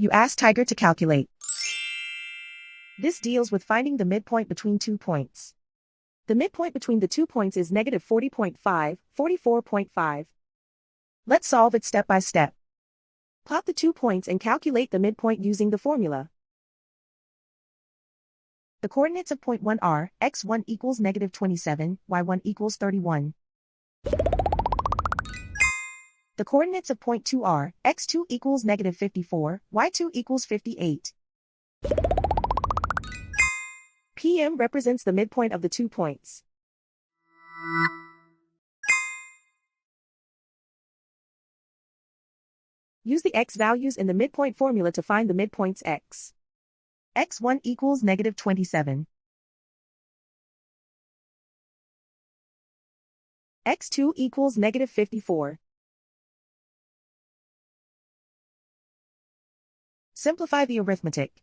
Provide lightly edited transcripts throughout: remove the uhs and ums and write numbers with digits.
You ask Tiger to calculate. This deals with finding the midpoint between 2 points. The midpoint between the 2 points is negative 40.5, 44.5. Let's solve it step by step. Plot the 2 points and calculate the midpoint using the formula. The coordinates of point 1 are, x1 equals negative 27, y1 equals 31. The coordinates of point 2 are, x2 equals negative 54, y2 equals 58. PM represents the midpoint of the 2 points. Use the x values in the midpoint formula to find the midpoints x. x1 equals negative 27. x2 equals negative 54. Simplify the arithmetic.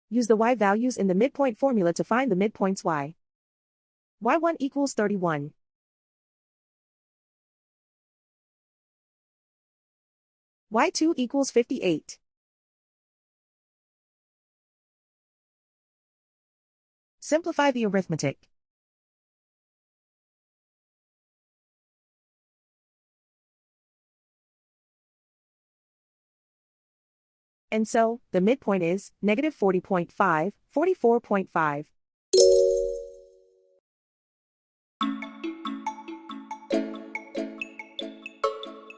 Use the y values in the midpoint formula to find the midpoints y. y1 equals 31. y2 equals 58. Simplify the arithmetic. And so, the midpoint is negative 40.5, 44.5.